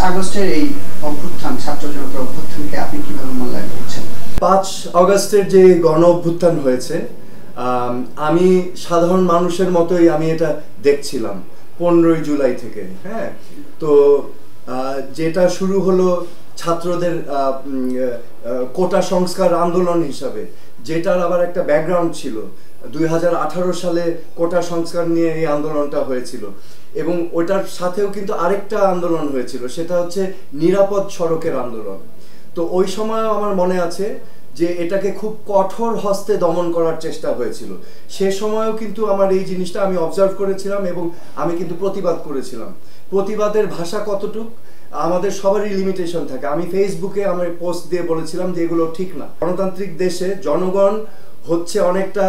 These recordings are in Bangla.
আগস্টের এই অভ্যুত্থান, ছাত্র জনতার অভ্যুত্থানকে আপনি কিভাবে মূল্যায়ন করছেন? 5 আগস্টের যে গণ অভ্যুত্থান হয়েছে, আমি সাধারণ মানুষের মতোই আমি এটা দেখছিলাম 15ই জুলাই থেকে। হ্যাঁ, তো যেটা শুরু হলো ছাত্রদের কোটা সংস্কার আন্দোলন হিসাবে, যেটার আবার একটা ব্যাকগ্রাউন্ড ছিল। 2018 সালে কোটা সংস্কার নিয়ে এই আন্দোলনটা হয়েছিল, এবং ওটার সাথেও কিন্তু আরেকটা আন্দোলন হয়েছিল, সেটা হচ্ছে নিরাপদ সড়কের আন্দোলন। তো ওই সময় আমার মনে আছে যে এটাকে খুব কঠোর হস্তে দমন করার চেষ্টা হয়েছিল। সে সময়ও কিন্তু আমার এই জিনিসটা আমি অবজার্ভ করেছিলাম, এবং আমি কিন্তু প্রতিবাদ করেছিলাম। প্রতিবাদের ভাষা কতটুক, আমাদের সবারই লিমিটেশন থাকে। আমি ফেসবুকে আমার পোস্ট দিয়ে বলেছিলাম যে এগুলো ঠিক না। গণতান্ত্রিক দেশে জনগণ হচ্ছে অনেকটা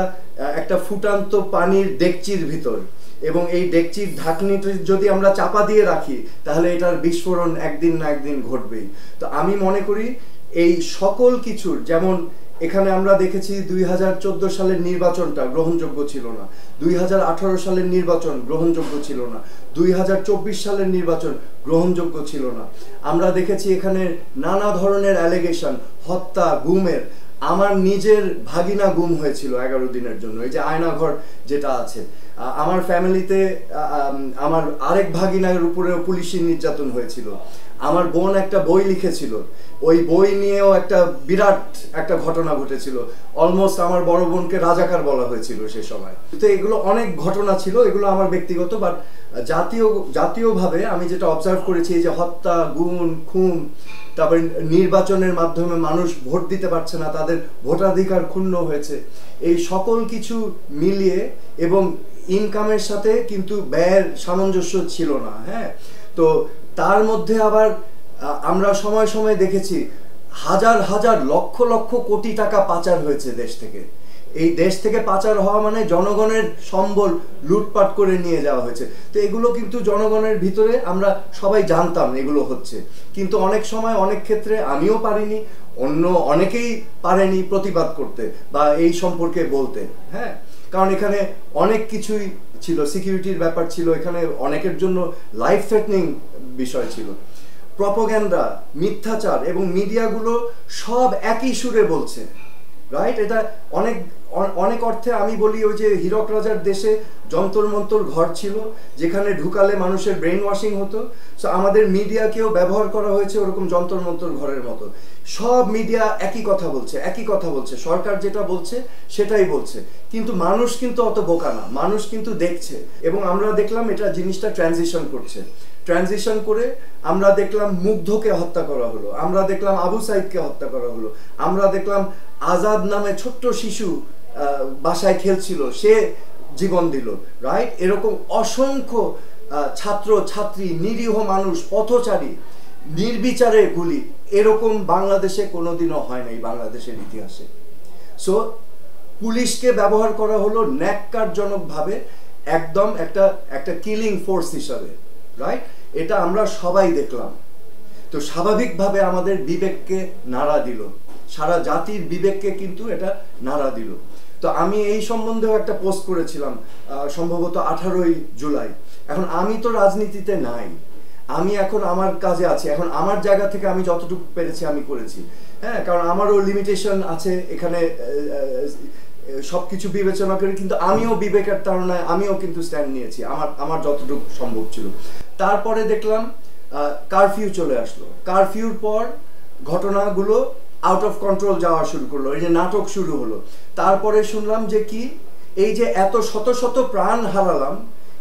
একটা ফুটান্ত পানির ডেকচির ভিতর, এবং এই ডেকচির ঢাকনিটা যদি আমরা চাপা দিয়ে রাখি, তাহলে এটার বিস্ফোরণ একদিন না একদিন ঘটবেই। তো আমি মনে করি এই সকল কিছুর, যেমন এখানে আমরা দেখেছি 2014 সালের নির্বাচনটা গ্রহণযোগ্য ছিল না, 2018 সালের নির্বাচন গ্রহণযোগ্য ছিল না, 2024 সালের নির্বাচন গ্রহণযোগ্য ছিল না। আমরা দেখেছি এখানে নানা ধরনের অ্যালিগেশন, হত্যা, গুমের। আমার নিজের ভাগিনা গুম হয়েছিল 11 দিনের জন্য, এই যে আয়নাঘর যেটা আছে। আমার ফ্যামিলিতে আমার আরেক ভাগিনার উপরেও পুলিশি নির্যাতন হয়েছিল। আমার বোন একটা বই লিখেছিল, ওই বই নিয়েও একটা বিরাট একটা ঘটনা ঘটেছিল। অলমোস্ট আমার বড় বোনকে রাজাকার বলা হয়েছিল সে সময়। তো এগুলো অনেক ঘটনা ছিল, এগুলো আমার ব্যক্তিগত। বাট জাতীয়ভাবে আমি যেটা অবজার্ভ করেছি, এই যে হত্যা, গুম, খুন, তারপরে নির্বাচনের মাধ্যমে মানুষ ভোট দিতে পারছে না, তাদের ভোটাধিকার ক্ষুণ্ণ হয়েছে, এই সকল কিছু মিলিয়ে, এবং ইনকামের সাথে কিন্তু ব্যয়ের সামঞ্জস্য ছিল না। হ্যাঁ, তো তার মধ্যে আবার আমরা সময় সময় দেখেছি হাজার হাজার লক্ষ লক্ষ কোটি টাকা পাচার হয়েছে দেশ থেকে। এই দেশ থেকে পাচার হওয়া মানে জনগণের সম্বল লুটপাট করে নিয়ে যাওয়া হয়েছে। তো এগুলো কিন্তু জনগণের ভিতরে আমরা সবাই জানতাম এগুলো হচ্ছে, কিন্তু অনেক সময় অনেক ক্ষেত্রে আমিও পারিনি, অন্য অনেকেই পারেনি প্রতিবাদ করতে বা এই সম্পর্কে বলতে। হ্যাঁ, কারণ এখানে অনেক কিছুই ছিল, সিকিউরিটির ব্যাপার ছিল, এখানে অনেকের জন্য লাইফ থ্রেটনিং বিষয় ছিল। প্রপাগান্ডা, মিথ্যাচার, এবং মিডিয়াগুলো সব একই সুরে বলছে, রাইট? এটা অনেক অনেক অর্থে আমি বলি, ওই যে হীরক রাজার দেশে যন্তর মন্তর ঘর ছিল, যেখানে ঢুকালে মানুষের ব্রেন ওয়াশিং হতো। সো আমাদের মিডিয়াকেও ব্যবহার করা হয়েছে ওরকম যন্তর মন্তর ঘরের মতো। সব মিডিয়া একই কথা বলছে, একই কথা বলছে, সরকার যেটা বলছে সেটাই বলছে, কিন্তু মানুষ কিন্তু অত বোকা না, মানুষ কিন্তু দেখছে। এবং আমরা দেখলাম এটা জিনিসটা ট্রানজিশন করছে। ট্রানজিশন করে আমরা দেখলাম মুগ্ধকে হত্যা করা হলো, আমরা দেখলাম আবু সাইদকে হত্যা করা হলো, আমরা দেখলাম আজাদ নামে ছোট্ট শিশু বাসায় খেলছিল, সে জীবন দিল, রাইট? এরকম অসংখ্য ছাত্র ছাত্রী, নিরীহ মানুষ, পথচারী, নির্বিচারে গুলি, এরকম বাংলাদেশে কোনোদিনও হয় নাই বাংলাদেশের ইতিহাসে। সো পুলিশকে ব্যবহার করা হলো ন্যাক্কারজনকভাবে, একদম একটা কিলিং ফোর্স হিসাবে, রাইট? এটা আমরা সবাই দেখলাম। তো স্বাভাবিকভাবে আমাদের বিবেককে নাড়া দিল, সারা জাতির বিবেককে কিন্তু এটা নাড়া দিল। তো আমি এই সম্বন্ধেও একটা পোস্ট করেছিলাম, সম্ভবত 18ই জুলাই। এখন আমি তো রাজনীতিতে নাই, আমি এখন আমার কাজে আছি, এখন আমার জায়গা থেকে আমি যতটুকু পেরেছি আমি করেছি। হ্যাঁ, কারণ আমারও লিমিটেশন আছে এখানে, সবকিছু বিবেচনা করে, কিন্তু আমিও বিবেকের তাড়নায় আমিও কিন্তু স্ট্যান্ড নিয়েছি আমার যতটুকু সম্ভব ছিল। তারপরে দেখলাম কারফিউ চলে আসলো। কারফিউর পর ঘটনাগুলো আউট অফ কন্ট্রোল যাওয়া শুরু করলো, এই যে নাটক শুরু হলো। তারপরে শুনলাম যে কি, এই যে এত শত শত প্রাণ হারালাম,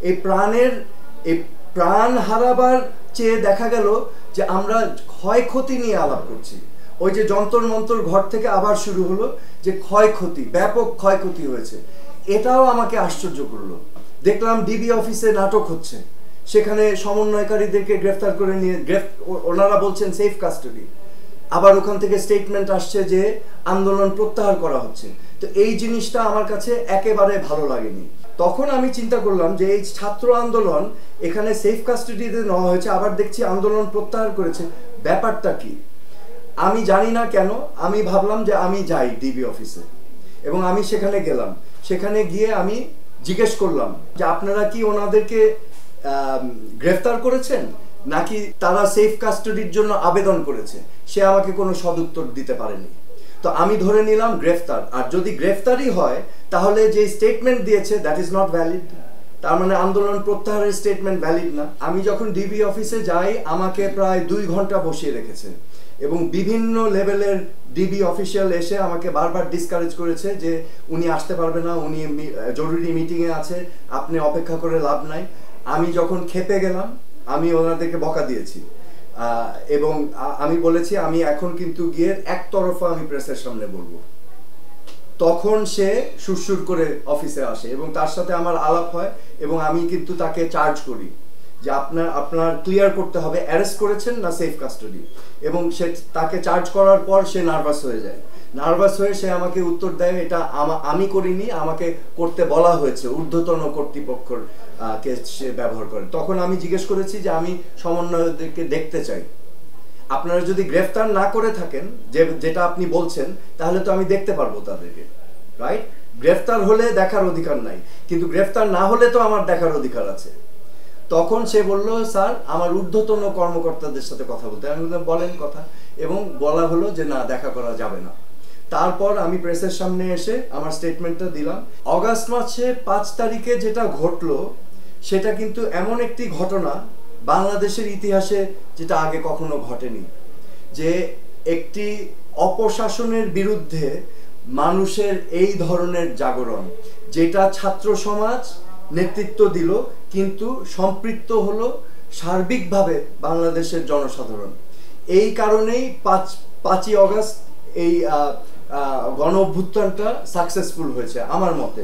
এই প্রাণ হারাবার চেয়ে দেখা গেল যে আমরা ক্ষয়ক্ষতি নিয়ে আলাপ করছি। ওই যে যন্তর মন্তর ঘর থেকে আবার শুরু হলো যে ক্ষয়ক্ষতি, ব্যাপক ক্ষয়ক্ষতি হয়েছে। এটাও আমাকে আশ্চর্য করলো। দেখলাম ডিবি অফিসে নাটক হচ্ছে, সেখানে সমন্বয়কারীদেরকে গ্রেফতার করে নিয়ে ওনারা বলছেন সেফ কাস্টাডি, আবার ওখান থেকে স্টেটমেন্ট আসছে যে আন্দোলন প্রত্যাহার করা হচ্ছে। তো এই জিনিসটা আমার কাছে একেবারে ভালো লাগেনি। তখন আমি চিন্তা করলাম যে এই ছাত্র আন্দোলন এখানে সেফ কাস্টাডিতে নেওয়া হয়েছে, আবার দেখছি আন্দোলন প্রত্যাহার করেছে, ব্যাপারটা কি? আমি জানি না কেন আমি ভাবলাম যে আমি যাই ডিবি অফিসে, এবং আমি সেখানে গেলাম। সেখানে গিয়ে আমি জিজ্ঞেস করলাম যে আপনারা কি ওনাদেরকে গ্রেফতার করেছেন? নাকি তারা সেফ কাস্টাডির জন্য আবেদন করেছে, সে আমাকে কোনো সদুত্তর দিতে পারেনি। তো আমি ধরে নিলাম গ্রেফতার, আর যদি গ্রেফতারই হয় তাহলে যে স্টেটমেন্ট দিয়েছে দ্যাট ইজ নট ভ্যালিড, তার মানে আন্দোলন প্রত্যাহারের স্টেটমেন্ট ভ্যালিড না। আমি যখন ডিবি অফিসে যাই আমাকে প্রায় 2 ঘন্টা বসিয়ে রেখেছে এবং বিভিন্ন লেভেলের ডিবি অফিসিয়াল এসে আমাকে বারবার ডিসকারেজ করেছে যে উনি আসতে পারবে না, উনি জরুরি মিটিংয়ে আছে, আপনি অপেক্ষা করে লাভ নাই। আমি যখন খেপে গেলাম আমি ওনাদেরকে বকা দিয়েছি এবং আমি বলেছি আমি এখন কিন্তু গিয়ে একতরফা আমি প্রেসের সামনে বলবো। তখন সে সুরসুর করে অফিসে আসে এবং তার সাথে আমার আলাপ হয় এবং আমি কিন্তু তাকে চার্জ করি যে আপনার ক্লিয়ার করতে হবে অ্যারেস্ট করেছেন না সেফ কাস্টাডি, এবং সে তাকে চার্জ করার পর সে নার্ভাস হয়ে যায়। নার্ভাস হয়ে সে আমাকে উত্তর দেয় এটা আমি করিনি, আমাকে করতে বলা হয়েছে, ঊর্ধ্বতন কর্তৃপক্ষর কে সে ব্যবহার করে। তখন আমি জিজ্ঞেস করেছি যে আমি সমন্বয়কদেরকে দেখতে চাই, আপনারা যদি গ্রেফতার না করে থাকেন যেটা আপনি বলছেন তাহলে তো আমি দেখতে পারবো তাদেরকে, রাইট? গ্রেফতার হলে দেখার অধিকার নাই, কিন্তু গ্রেফতার না হলে তো আমার দেখার অধিকার আছে। তখন সে বলল স্যার আমার ঊর্ধ্বতন কর্মকর্তাদের সাথে কথা বলতে। আমি বললাম বলেন কথা, এবং বলা হলো যে না দেখা করা যাবে না। তারপর আমি প্রেসের সামনে এসে আমার স্টেটমেন্টটা দিলাম। অগাস্ট মাসে 5 তারিখে যেটা ঘটলো সেটা কিন্তু এমন একটি ঘটনা বাংলাদেশের ইতিহাসে যেটা আগে কখনো ঘটেনি, যে একটি অপশাসনের বিরুদ্ধে মানুষের এই ধরনের জাগরণ, যেটা ছাত্র সমাজ নেতৃত্ব দিল কিন্তু সম্পৃক্ত হলো সার্বিকভাবে বাংলাদেশের জনসাধারণ। এই কারণেই 5ই অগাস্ট এই গণ অভ্যুত্থানটা সাকসেসফুল হয়েছে আমার মতে।